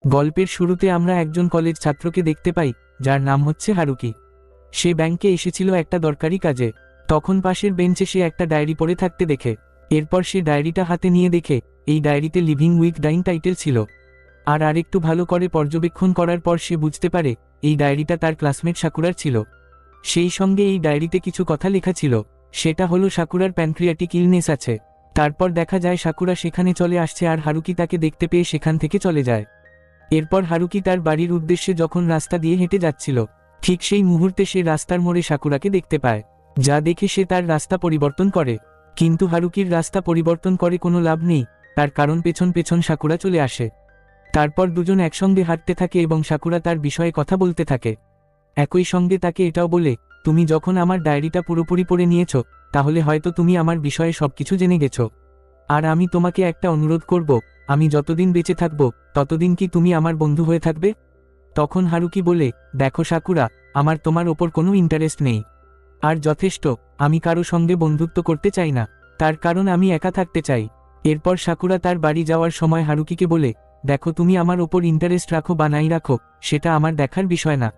গল্পের শুরুতে আমরা একজন কলেজ ছাত্রকে দেখতে পাই, যার নাম হচ্ছে হারুকি। সে ব্যাংকে এসেছিল একটা দরকারি কাজে। তখন পাশের বেঞ্চে সে একটা ডায়েরি পড়ে থাকতে দেখে। এরপর সে ডায়েরিটা হাতে নিয়ে দেখে এই ডায়েরিতে লিভিং উইথ ডাইং টাইটেল ছিল। আর আরেকটু ভালো করে পর্যবেক্ষণ করার পর সে বুঝতে পারে এই ডায়েরিটা তার ক্লাসমেট সাকুরার ছিল। সেই সঙ্গে এই ডায়েরিতে কিছু কথা লেখা ছিল, সেটা হলো সাকুরার প্যানক্রিয়াটিক ইলনেস আছে। তারপর দেখা যায় সাকুরা সেখানে চলে আসছে আর হারুকি তাকে দেখতে পেয়ে সেখান থেকে চলে যায়। এরপর হারুকি তার বাড়ির উদ্দেশ্যে যখন রাস্তা দিয়ে হেঁটে যাচ্ছিল, ঠিক সেই মুহূর্তে সে রাস্তার মোড়ে সাকুরাকে দেখতে পায়, যা দেখে সে তার রাস্তা পরিবর্তন করে। কিন্তু হারুকির রাস্তা পরিবর্তন করে কোনো লাভ নেই, তার কারণ পেছন পেছন সাকুরা চলে আসে। তারপর দুজন একসঙ্গে হাঁটতে থাকে এবং সাকুরা তার বিষয়ে কথা বলতে থাকে। একই সঙ্গে তাকে এটাও বলে, তুমি যখন আমার ডায়েরিটা পুরোপুরি পড়ে নিয়েছ, তাহলে হয়তো তুমি আমার বিষয়ে সবকিছু জেনে গেছো। আর আমি তোমাকে একটা অনুরোধ করব, আমি যতদিন বেঁচে থাকব ততদিন কি তুমি আমার বন্ধু হয়ে থাকবে? তখন হারুকি বলে, দেখো সাকুরা, আমার তোমার ওপর কোনো ইন্টারেস্ট নেই। আর যথেষ্ট, আমি কারো সঙ্গে বন্ধুত্ব করতে চাই না, তার কারণ আমি একা থাকতে চাই। এরপর সাকুরা তার বাড়ি যাওয়ার সময় হারুকিকে বলে, দেখো তুমি আমার ওপর ইন্টারেস্ট রাখো বা নাই রাখো, সেটা আমার দেখার বিষয় না,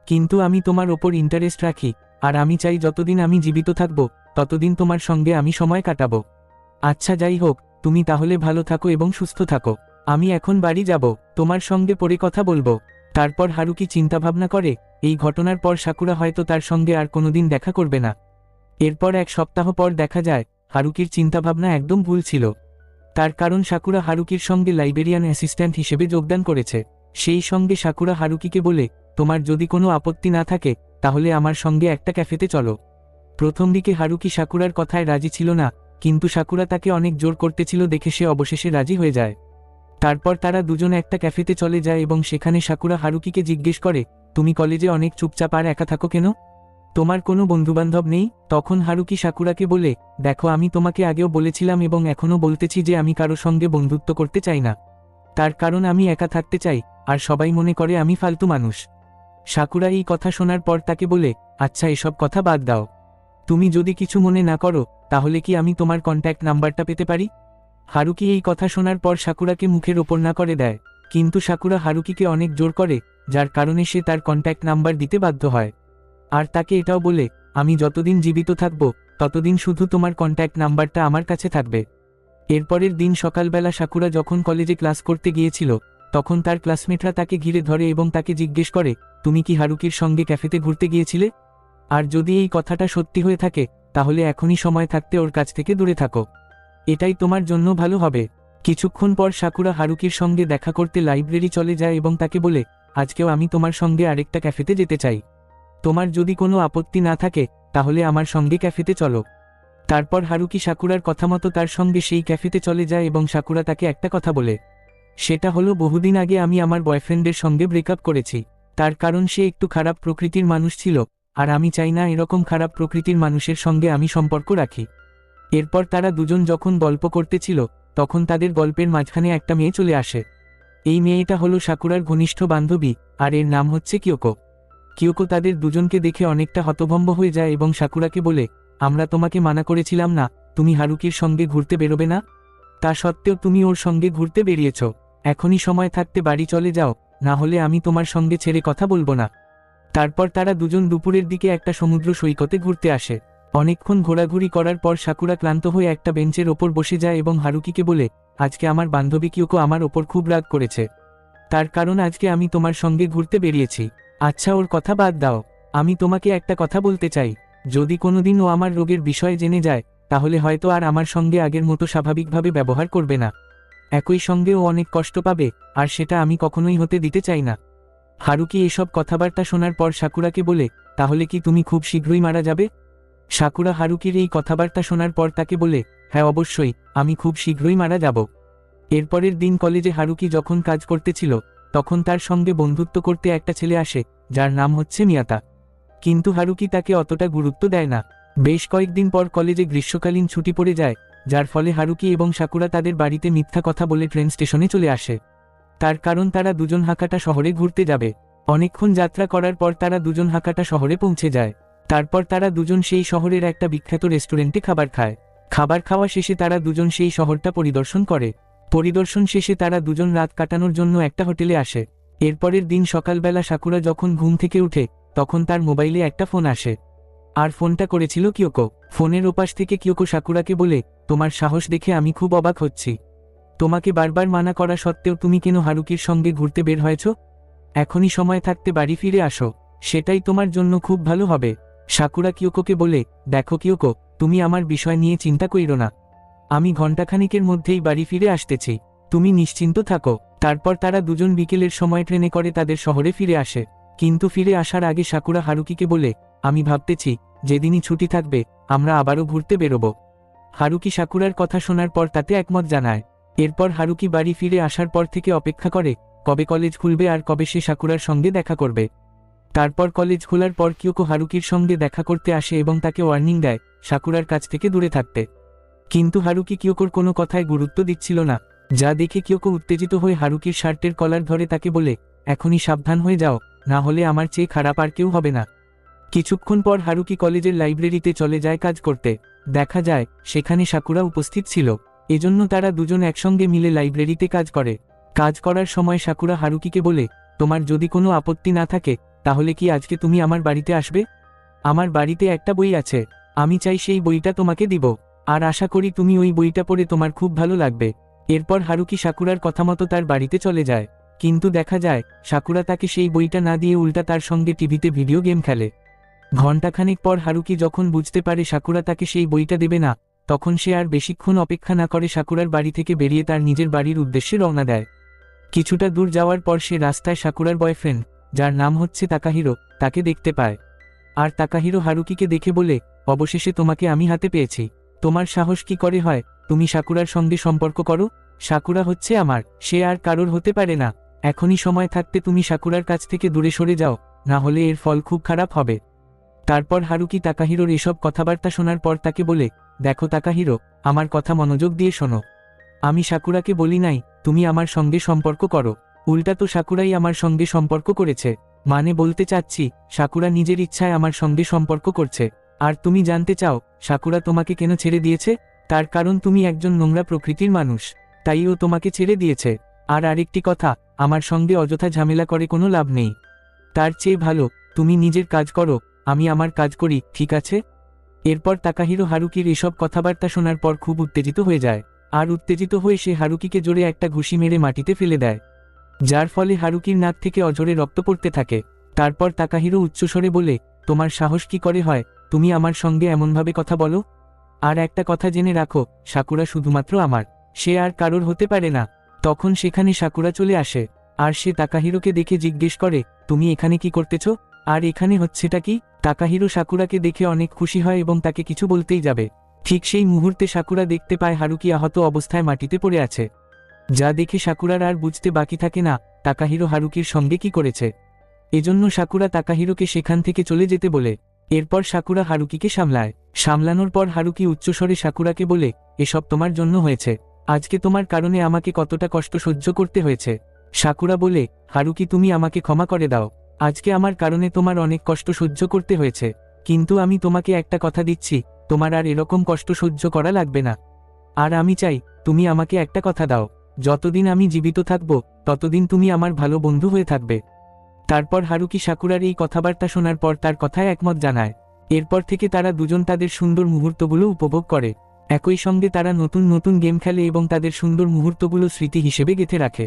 কিন্তু আমি তোমার ওপর ইন্টারেস্ট রাখি। আর আমি চাই যতদিন আমি জীবিত থাকব ততদিন তোমার সঙ্গে আমি সময় কাটাবো। আচ্ছা যাই হোক, তুমি তাহলে ভালো থাকো এবং সুস্থ থাকো। আমি এখন বাড়ি যাব, তোমার সঙ্গে পরে কথা বলবো। তারপর হারুকি চিন্তাভাবনা করে, এই ঘটনার পর সাকুরা হয়তো তার সঙ্গে আর কোনোদিন দেখা করবে না। এরপর এক সপ্তাহ পর দেখা যায় হারুকির চিন্তাভাবনা একদম ভুল ছিল। তার কারণ সাকুরা হারুকির সঙ্গে লাইব্রেরিয়ান অ্যাসিস্ট্যান্ট হিসেবে যোগদান করেছে। সেই সঙ্গে সাকুরা হারুকিকে বলে, তোমার যদি কোনো আপত্তি না থাকে তাহলে আমার সঙ্গে একটা ক্যাফেতে চলো। প্রথম দিকে হারুকি সাকুরার কথায় রাজি ছিল না, কিন্তু সাকুরা তাকে অনেক জোর করতেছিল দেখে সে অবশেষে রাজি হয়ে যায়। তারপর তারা দুজন একটা ক্যাফেতে চলে যায় এবং সেখানে সাকুরা হারুকিকে জিজ্ঞেস করে, তুমি কলেজে অনেক চুপচাপ আর একা থাকো কেন? তোমার কোনো বন্ধুবান্ধব নেই? তখন হারুকি সাকুরাকে বলে, দেখো আমি তোমাকে আগেও বলেছিলাম এবং এখনও বলতেছি যে আমি কারো সঙ্গে বন্ধুত্ব করতে চাই না, তার কারণ আমি একা থাকতে চাই, আর সবাই মনে করে আমি ফালতু মানুষ। সাকুরা এই কথা শোনার পর তাকে বলে, আচ্ছা এসব কথা বাদ দাও, তুমি যদি কিছু মনে না করো তাহলে কি আমি তোমার কন্ট্যাক্ট নাম্বারটা পেতে পারি? হারুকি এই কথা শোনার পর সাকুরাকে মুখের ওপর না করে দেয়, কিন্তু সাকুরা হারুকিকে অনেক জোর করে, যার কারণে সে তার কন্ট্যাক্ট নাম্বার দিতে বাধ্য হয়। আর তাকে এটাও বলে, আমি যতদিন জীবিত থাকব ততদিন শুধু তোমার কন্ট্যাক্ট নাম্বারটা আমার কাছে থাকবে। এরপরের দিন সকালবেলা সাকুরা যখন কলেজে ক্লাস করতে গিয়েছিল, তখন তার ক্লাসমেটরা তাকে ঘিরে ধরে এবং তাকে জিজ্ঞেস করে, তুমি কি হারুকির সঙ্গে ক্যাফেতে ঘুরতে গিয়েছিলে? আর যদি এই কথাটা সত্যি হয়ে থাকে তাহলে এখনই সময় থাকতে ওর কাছ থেকে দূরে থাকো, এটাই তোমার জন্য ভালো হবে। কিছুক্ষণ পর সাকুরা হারুকির সঙ্গে দেখা করতে লাইব্রেরি চলে যায় এবং তাকে বলে, আজকেও আমি তোমার সঙ্গে আরেকটা ক্যাফেতে যেতে চাই, তোমার যদি কোনো আপত্তি না থাকে তাহলে আমার সঙ্গে ক্যাফেতে চলো। তারপর হারুকি সাকুরার কথা মতো তার সঙ্গে সেই ক্যাফেতে চলে যায় এবং সাকুরা তাকে একটা কথা বলে, সেটা হলো বহুদিন আগে আমি আমার বয়ফ্রেন্ডের সঙ্গে ব্রেকআপ করেছি, তার কারণ সে একটু খারাপ প্রকৃতির মানুষ ছিল, আর আমি চাই না এরকম খারাপ প্রকৃতির মানুষের সঙ্গে আমি সম্পর্ক রাখি। এরপর তারা দুজন যখন গল্প করতেছিল তখন তাদের গল্পের মাঝখানে একটা মেয়ে চলে আসে। এই মেয়েটা হলো সাকুরার ঘনিষ্ঠ বান্ধবী, আর এর নাম হচ্ছে কিয়োকো। কিয়োকো তাদের দুজনকে দেখে অনেকটা হতভম্ব হয়ে যায় এবং সাকুরাকে বলে, আমরা তোমাকে মানা করেছিলাম না তুমি হারুকির সঙ্গে ঘুরতে বেরোবে না? তা সত্ত্বেও তুমি ওর সঙ্গে ঘুরতে বেরিয়েছ, এখনই সময় থাকতে বাড়ি চলে যাও, না হলে আমি তোমার সঙ্গে ছেড়ে কথা বলবো না। তারপর তারা দুজন দুপুরের দিকে একটা সমুদ্র সৈকতে ঘুরতে আসে। অনেকক্ষণ ঘোরাঘুরি করার পর সাকুরা ক্লান্ত হয়ে একটা বেঞ্চের ওপর বসে যায় এবং হারুকিকে বলে, আজকে আমার বান্ধবী কিয়োকো আমার ওপর খুব রাগ করেছে, তার কারণ আজকে আমি তোমার সঙ্গে ঘুরতে বেরিয়েছি। আচ্ছা ওর কথা বাদ দাও, আমি তোমাকে একটা কথা বলতে চাই, যদি কোনোদিন ও আমার রোগের বিষয়ে জেনে যায় তাহলে হয়তো আর আমার সঙ্গে আগের মতো স্বাভাবিকভাবে ব্যবহার করবে না, একই সঙ্গে ও অনেক কষ্ট পাবে, আর সেটা আমি কখনোই হতে দিতে চাই না। হারুকি এসব কথাবার্তা শোনার পর সাকুরাকে বলে, তাহলে কি তুমি খুব শীঘ্রই মারা যাবে? সাকুরা হারুকির এই কথাবার্তা শোনার পর তাকে বলে, হ্যাঁ অবশ্যই, আমি খুব শীঘ্রই মারা যাব। এরপরের দিন কলেজে হারুকি যখন কাজ করতেছিল তখন তার সঙ্গে বন্ধুত্ব করতে একটা ছেলে আসে, যার নাম হচ্ছে মিয়াতা। কিন্তু হারুকি তাকে অতটা গুরুত্ব দেয় না। বেশ কয়েকদিন পর কলেজে গ্রীষ্মকালীন ছুটি পড়ে যায়, যার ফলে হারুকি এবং সাকুরা তাদের বাড়িতে মিথ্যা কথা বলে ট্রেন স্টেশনে চলে আসে। তার কারণ তারা দুজন হাকাটা শহরে ঘুরতে যাবে। অনেকক্ষণ যাত্রা করার পর তারা দুজন হাকাটা শহরে পৌঁছে যায়। তারপর তারা দুজন সেই শহরের একটা বিখ্যাত রেস্টুরেন্টে খাবার খায়। খাবার খাওয়া শেষে তারা দুজন সেই শহরটা পরিদর্শন করে। পরিদর্শন শেষে তারা দুজন রাত কাটানোর জন্য একটা হোটেলে আসে। এরপরের দিন সকালবেলা সাকুরা যখন ঘুম থেকে উঠে তখন তার মোবাইলে একটা ফোন আসে, আর ফোনটা করেছিল কিয়োকো। ফোনের ওপাশ থেকে কিয়োকো সাকুরাকে বলে, তোমার সাহস দেখে আমি খুব অবাক হচ্ছি। তোমাকে বারবার মানা করা সত্ত্বেও তুমি কেন হারুকির সঙ্গে ঘুরতে বের হয়েছ? এখনই সময় থাকতে বাড়ি ফিরে আসো, সেটাই তোমার জন্য খুব ভালো হবে। সাকুরা কিয়োকোকে বলে, দেখো কিয়োকো, তুমি আমার বিষয় নিয়ে চিন্তা কইরো না, আমি ঘণ্টাখানিকের মধ্যেই বাড়ি ফিরে আসতেছি, তুমি নিশ্চিন্ত থাকো। তারপর তারা দুজন বিকেলের সময় ট্রেনে করে তাদের শহরে ফিরে আসে। কিন্তু ফিরে আসার আগে সাকুরা হারুকিকে বলে, আমি ভাবতেছি যেদিনই ছুটি থাকবে আমরা আবারও ঘুরতে বেরোবো। হারুকি সাকুরার কথা শোনার পর তাতে একমত জানায়। এরপর হারুকি বাড়ি ফিরে আসার পর থেকে অপেক্ষা করে কবে কলেজ খুলবে আর কবে সে সাকুরার সঙ্গে দেখা করবে। তারপর কলেজ খোলার পর কিয়োকো হারুকির সঙ্গে দেখা করতে আসে এবং তাকে ওয়ার্নিং দেয় সাকুরার কাছ থেকে দূরে থাকতে। কিন্তু হারুকি কিয়োকোর কোনো কথায় গুরুত্ব দিচ্ছিল না, যা দেখে কিয়োকো উত্তেজিত হয়ে হারুকির শার্টের কলার ধরে তাকে বলে, এখনই সাবধান হয়ে যাও, না হলে আমার চেয়ে খারাপ আর কেউ হবে না। কিছুক্ষণ পর হারুকি কলেজের লাইব্রেরিতে চলে যায় কাজ করতে। দেখা যায় সেখানে সাকুরা উপস্থিত ছিল, এজন্য তারা দুজন একসঙ্গে মিলে লাইব্রেরিতে কাজ করে। কাজ করার সময় সাকুরা হারুকিকে বলে, তোমার যদি কোনো আপত্তি না থাকে তাহলে কি আজকে তুমি আমার বাড়িতে আসবে? আমার বাড়িতে একটা বই আছে, আমি চাই সেই বইটা তোমাকে দিব, আর আশা করি তুমি ওই বইটা পড়ে তোমার খুব ভালো লাগবে। এরপর হারুকি সাকুরার কথা মতো তার বাড়িতে চলে যায়। কিন্তু দেখা যায় সাকুরা তাকে সেই বইটা না দিয়ে উল্টা তার সঙ্গে টিভিতে ভিডিও গেম খেলে। ঘণ্টাখানেক পর হারুকি যখন বুঝতে পারে সাকুরা তাকে সেই বইটা দেবে না, তখন সে আর বেশিক্ষণ অপেক্ষা না করে সাকুরার বাড়ি থেকে বেরিয়ে তার নিজের বাড়ির উদ্দেশ্যে রওনা দেয়। কিছুটা দূর যাওয়ার পর সে রাস্তায় সাকুরার বয়ফ্রেন্ড, যার নাম হচ্ছে তাকাহিরো, তাকে দেখতে পায়। আর তাকাহিরো হারুকিকে দেখে বলে, অবশেষে তোমাকে আমি হাতে পেয়েছি, তোমার সাহস কি করে হয় তুমি সাকুরার সঙ্গে সম্পর্ক করো? সাকুরা হচ্ছে আমার, সে আর কারোর হতে পারে না, এখনই সময় থাকতে তুমি সাকুরার কাছ থেকে দূরে সরে যাও, না হলে এর ফল খুব খারাপ হবে। তারপর হারুকি তাকাহিরোর এসব কথাবার্তা শোনার পর তাকে বলে, দেখো তাকাহিরো, আমার কথা মনোযোগ দিয়ে শোনো, আমি সাকুরাকে বলি নাই তুমি আমার সঙ্গে সম্পর্ক করো, উল্টা তো সাকুরাই আমার সঙ্গে সম্পর্ক করেছে। মানে বলতে চাচ্ছি সাকুরা নিজের ইচ্ছায় আমার সঙ্গে সম্পর্ক করছে। আর তুমি জানতে চাও সাকুরা তোমাকে কেন ছেড়ে দিয়েছে? তার কারণ তুমি একজন নোংরা প্রকৃতির মানুষ, তাই ও তোমাকে ছেড়ে দিয়েছে। আর আরেকটি কথা, আমার সঙ্গে অযথা ঝামেলা করে কোনো লাভ নেই, তার চেয়ে ভালো তুমি নিজের কাজ করো, আমি আমার কাজ করি, ঠিক আছে? এরপর তাকাহিরো হারুকির এসব কথাবার্তা শোনার পর খুব উত্তেজিত হয়ে যায়। আর উত্তেজিত হয়ে সে হারুকিকে জোরে একটা ঘুষি মেরে মাটিতে ফেলে দেয়, যার ফলে হারুকির নাক থেকে অঝরে রক্ত পড়তে থাকে। তারপর তাকাহিরো উচ্চস্বরে বলে, তোমার সাহস কি করে হয় তুমি আমার সঙ্গে এমনভাবে কথা বলো? আর একটা কথা জেনে রাখো, সাকুরা শুধুমাত্র আমার, সে আর কারোর হতে পারে না। তখন সেখানে সাকুরা চলে আসে, আর সে তাকাহিরোকে দেখে জিজ্ঞেস করে, তুমি এখানে কি করতেছ? আর এখানে হচ্ছেটা কি? তাকাহিরো সাকুরাকে দেখে অনেক খুশি হয় এবং তাকে কিছু বলতেই যাবে, ঠিক সেই মুহূর্তে সাকুরা দেখতে পায় হারুকি আহত অবস্থায় মাটিতে পড়ে আছে। যা দেখে সাকুরার আর বুঝতে বাকি থাকে না তাকাহিরো হারুকির সঙ্গে কি করেছে। এজন্য সাকুরা তাকাহিরোকে সেখান থেকে চলে যেতে বলে। এরপর সাকুরা হারুকিকে সামলানোর পর হারুকি উচ্চস্বরে সাকুরাকে বলে, এসব তোমার জন্য হয়েছে, আজকে তোমার কারণে আমাকে কতটা কষ্ট সহ্য করতে হয়েছে। সাকুরা বলে, হারুকি তুমি আমাকে ক্ষমা করে দাও, আজকে আমার কারণে তোমার অনেক কষ্ট সহ্য করতে হয়েছে, কিন্তু আমি তোমাকে একটা কথা দিচ্ছি, তোমার আর এরকম কষ্ট সহ্য করা লাগবে না। আর আমি চাই তুমি আমাকে একটা কথা দাও, যতদিন আমি জীবিত থাকব ততদিন তুমি আমার ভালো বন্ধু হয়ে থাকবে। তারপর হারুকি সাকুরার এই কথাবার্তা শোনার পর তার কথায় একমত জানায়। এরপর থেকে তারা দুজন তাদের সুন্দর মুহূর্তগুলো উপভোগ করে। একই সঙ্গে তারা নতুন নতুন গেম খেলে এবং তাদের সুন্দর মুহূর্তগুলো স্মৃতি হিসেবে গেঁথে রাখে।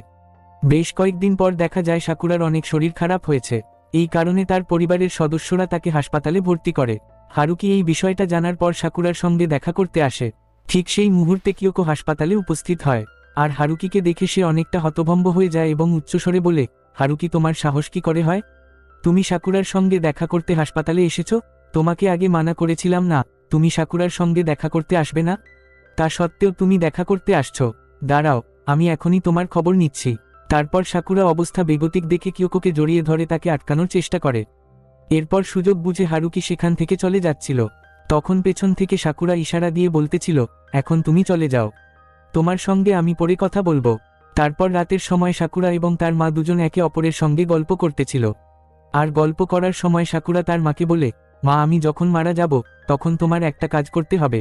বেশ কয়েকদিন পর দেখা যায় সাকুরার অনেক শরীর খারাপ হয়েছে, এই কারণে তার পরিবারের সদস্যরা তাকে হাসপাতালে ভর্তি করে। হারুকি এই বিষয়টা জানার পর সাকুরার সঙ্গে দেখা করতে আসে। ঠিক সেই মুহূর্তে কিয়োকো হাসপাতালে উপস্থিত হয়, আর হারুকিকে দেখে সে অনেকটা হতভম্ব হয়ে যায় এবং উচ্চস্বরে বলে, হারুকি তোমার সাহস কি করে হয়? তুমি সাকুরার সঙ্গে দেখা করতে হাসপাতালে এসেছো? তোমাকে আগে মানা করেছিলাম না তুমি সাকুরার সঙ্গে দেখা করতে আসবে না, তা সত্ত্বেও তুমি দেখা করতে আসছো। দাঁড়াও, আমি এখনই তোমার খবর নিচ্ছি। তারপর সাকুরা অবস্থা বেগতিক দেখে কিয়োকোকে জড়িয়ে ধরে তাকে আটকানোর চেষ্টা করে। এরপর সুযোগ বুঝে হারুকি সেখান থেকে চলে যাচ্ছিল, তখন পেছন থেকে সাকুরা ইশারা দিয়ে বলতেছিল, এখন তুমি চলে যাও, তোমার সঙ্গে আমি পরে কথা বলবো। তারপর রাতের সময় সাকুরা এবং তার মা দুজন একে অপরের সঙ্গে গল্প করতেছিল। আর গল্প করার সময় সাকুরা তার মাকে বলে, মা আমি যখন মারা যাব তখন তোমার একটা কাজ করতে হবে।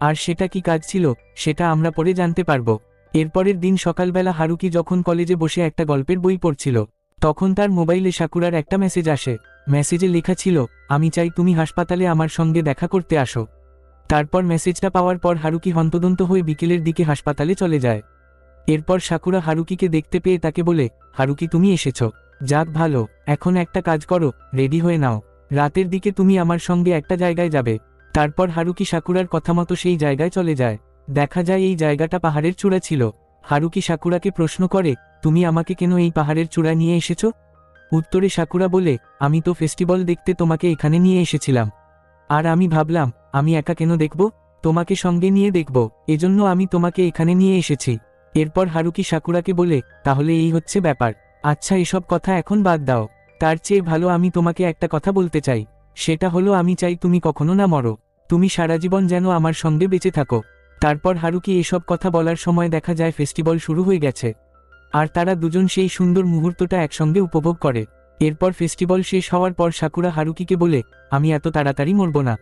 আর সেটা কি কাজ ছিল সেটা আমরা পরে জানতে পারবো। এরপরের দিন সকালবেলা হারুকি যখন কলেজে বসে একটা গল্পের বই পড়ছিল, তখন তার মোবাইলে সাকুরার একটা মেসেজ আসে। মেসেজে লেখা ছিল, আমি চাই তুমি হাসপাতালে আমার সঙ্গে দেখা করতে আসো। তারপর মেসেজটা পাওয়ার পর হারুকি হন্তদন্ত হয়ে বিকেলের দিকে হাসপাতালে চলে যায়। এরপর সাকুরা হারুকিকে দেখতে পেয়ে তাকে বলে, হারুকি তুমি এসেছো, যাক ভালো, এখন একটা কাজ করো, রেডি হয়ে নাও, রাতের দিকে তুমি আমার সঙ্গে একটা জায়গায় যাবে। তারপর হারুকি সাকুরার কথা মতো সেই জায়গায় চলে যায়। দেখা যায় এই জায়গাটা পাহাড়ের চূড়া ছিল। হারুকি সাকুরাকে প্রশ্ন করে, তুমি আমাকে কেন এই পাহাড়ের চূড়ায় নিয়ে এসেছো? উত্তরে সাকুরা বলে, আমি তো ফেস্টিভ্যাল দেখতে তোমাকে এখানে নিয়ে এসেছিলাম, আর আমি ভাবলাম আমি একা কেন দেখব, তোমাকে সঙ্গে নিয়ে দেখব, এজন্য আমি তোমাকে এখানে নিয়ে এসেছি। এরপর হারুকি সাকুরাকে বলে, তাহলে এই হচ্ছে ব্যাপার, আচ্ছা এসব কথা এখন বাদ দাও, তার চেয়ে ভালো আমি তোমাকে একটা কথা বলতে চাই, সেটা হলো আমি চাই তুমি কখনো না মরো, তুমি সারা জীবন যেন আমার সঙ্গে বেঁচে থাকো। তারপর হারুকি এসব কথা বলার সময় দেখা যায় ফেস্টিভ্যাল শুরু হয়ে গেছে, আর তারা দুজন সেই সুন্দর মুহূর্তটা একসঙ্গে উপভোগ করে। এরপর ফেস্টিভ্যাল শেষ হওয়ার পর সাকুরা হারুকিকে বলে, আমি এত তাড়াতাড়ি মরব না,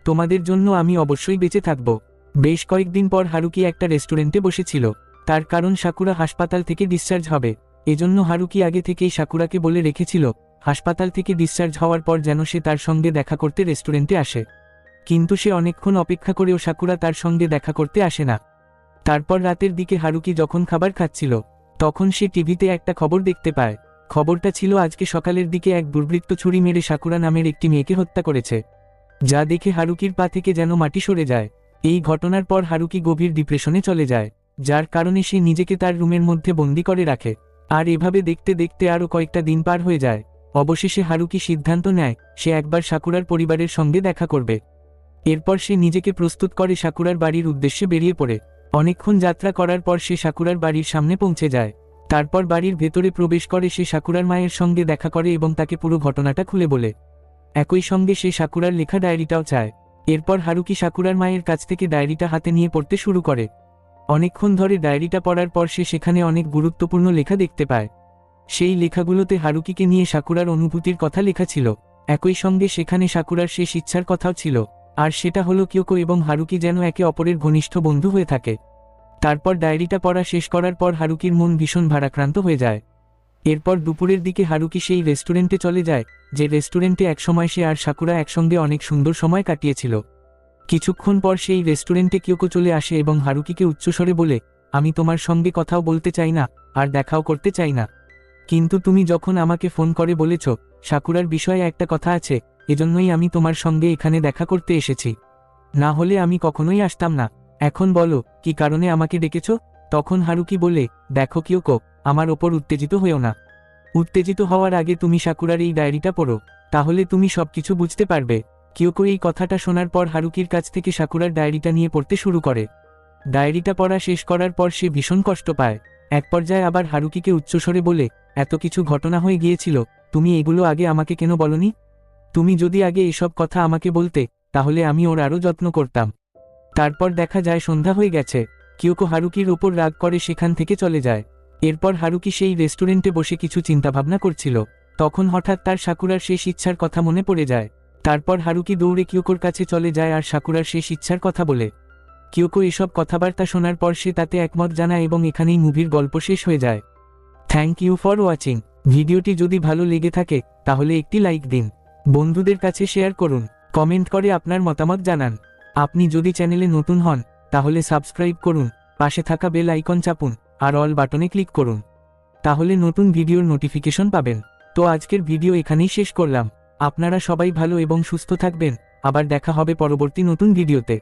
তোমাদের জন্য আমি অবশ্যই বেঁচে থাকব। বেশ কয়েকদিন পর হারুকি একটা রেস্টুরেন্টে বসেছিল, তার কারণ সাকুরা হাসপাতাল থেকে ডিসচার্জ হবে, এজন্য হারুকি আগে থেকেই সাকুরাকে বলে রেখেছিল হাসপাতাল থেকে ডিসচার্জ হওয়ার পর যেন সে তার সঙ্গে দেখা করতে রেস্টুরেন্টে আসে। কিন্তু সে অনেকক্ষণ অপেক্ষা করেও সাকুরা তার সঙ্গে দেখা করতে আসে না। তারপর রাতের দিকে হারুকি যখন খাবার খাচ্ছিল, তখন সে টিভিতে একটা খবর দেখতে পায়। খবরটা ছিল আজকে সকালের দিকে এক দুর্বৃত্ত ছুরি মেরে সাকুরা নামের একটি মেয়েকে হত্যা করেছে, যা দেখে হারুকির পা থেকে যেন মাটি সরে যায়। এই ঘটনার পর হারুকি গভীর ডিপ্রেশনে চলে যায়, যার কারণে সে নিজেকে তার রুমের মধ্যে বন্দি করে রাখে। আর এভাবে দেখতে দেখতে আরও কয়েকটা দিন পার হয়ে যায়। অবশেষে হারুকি সিদ্ধান্ত নেয় সে একবার সাকুরার পরিবারের সঙ্গে দেখা করবে। এরপর সে নিজেকে প্রস্তুত করে সাকুরার বাড়ির উদ্দেশ্যে বেরিয়ে পড়ে। অনেকক্ষণ যাত্রা করার পর সে সাকুরার বাড়ির সামনে পৌঁছে যায়। তারপর বাড়ির ভেতরে প্রবেশ করে সে সাকুরার মায়ের সঙ্গে দেখা করে এবং তাকে পুরো ঘটনাটা খুলে বলে। একই সঙ্গে সে সাকুরার লেখা ডায়েরিটাও চায়। এরপর হারুকি সাকুরার মায়ের কাছ থেকে ডায়েরিটা হাতে নিয়ে পড়তে শুরু করে। অনেকক্ষণ ধরে ডায়েরিটা পড়ার পর সে সেখানে অনেক গুরুত্বপূর্ণ লেখা দেখতে পায়। সেই লেখাগুলোতে হারুকিকে নিয়ে সাকুরার অনুভূতির কথা লেখা ছিল। একই সঙ্গে সেখানে সাকুরার শেষ ইচ্ছার কথাও ছিল, আর সেটা হলো কিয়োকো এবং হারুকি যেন একে অপরের ঘনিষ্ঠ বন্ধু হয়ে থাকে। তারপর ডায়েরিটা পড়া শেষ করার পর হারুকির মন ভীষণ ভারাক্রান্ত হয়ে যায়। এরপর দুপুরের দিকে হারুকি সেই রেস্টুরেন্টে চলে যায়, যে রেস্টুরেন্টে একসময় সে আর সাকুরা একসঙ্গে অনেক সুন্দর সময় কাটিয়েছিল। কিছুক্ষণ পর সেই রেস্টুরেন্টে কিয়োকো চলে আসে এবং হারুকিকে উচ্চস্বরে বলে, আমি তোমার সঙ্গে কথাও বলতে চাই না, আর দেখাও করতে চাই না, কিন্তু তুমি যখন আমাকে ফোন করে বলেছ সাকুরার বিষয়ে একটা কথা আছে, এজন্যই আমি তোমার সঙ্গে এখানে দেখা করতে এসেছি, না হলে আমি কখনোই আসতাম না। এখন বলো কি কারণে আমাকে ডেকেছ? তখন হারুকি বলে, দেখো কিয়োকো, আমার ওপর উত্তেজিত হয়েও না। উত্তেজিত হওয়ার আগে তুমি সাকুরার এই ডায়েরিটা পড়ো, তাহলে তুমি সবকিছু বুঝতে পারবে। কিয়োকো এই কথাটা শোনার পর হারুকির কাছ থেকে সাকুরার ডায়েরিটা নিয়ে পড়তে শুরু করে। ডায়েরিটা পড়া শেষ করার পর সে ভীষণ কষ্ট পায়। এক পর্যায়ে আবার হারুকিকে উচ্চস্বরে বলে, এত কিছু ঘটনা হয়ে গিয়েছিল, তুমি এগুলো আগে আমাকে কেন বলনি? তুমি যদি আগে এসব কথা আমাকে বলতে, তাহলে আমি ওর আরও যত্ন করতাম। তারপর দেখা যায় সন্ধ্যা হয়ে গেছে। কিয়োকো হারুকির ওপর রাগ করে সেখান থেকে চলে যায়। এরপর হারুকি সেই রেস্টুরেন্টে বসে কিছু চিন্তাভাবনা করছিল, তখন হঠাৎ তার সাকুরার শেষ ইচ্ছার কথা মনে পড়ে যায়। তারপর হারুকি দৌড়ে কিয়োকোর কাছে চলে যায় আর সাকুরার শেষ ইচ্ছার কথা বলে। কিয়োকো এসব কথাবার্তা শোনার পর সে তাতে একমত জানায় এবং এখানেই মুভির গল্প শেষ হয়ে যায়। Thank you for watching. ভিডিওটি যদি ভালো লেগে থাকে তাহলে একটি লাইক দিন, বন্ধুদের কাছে শেয়ার করুন, কমেন্ট করে আপনার মতামত জানান। আপনি যদি চ্যানেলে নতুন হন তাহলে সাবস্ক্রাইব করুন, পাশে থাকা বেল আইকন চাপুন আর অল বাটনে ক্লিক করুন, তাহলে নতুন ভিডিওর নোটিফিকেশন পাবেন। তো আজকের ভিডিও এখানেই শেষ করলাম। আপনারা সবাই ভালো এবং সুস্থ থাকবেন। আবার দেখা হবে পরবর্তী নতুন ভিডিওতে।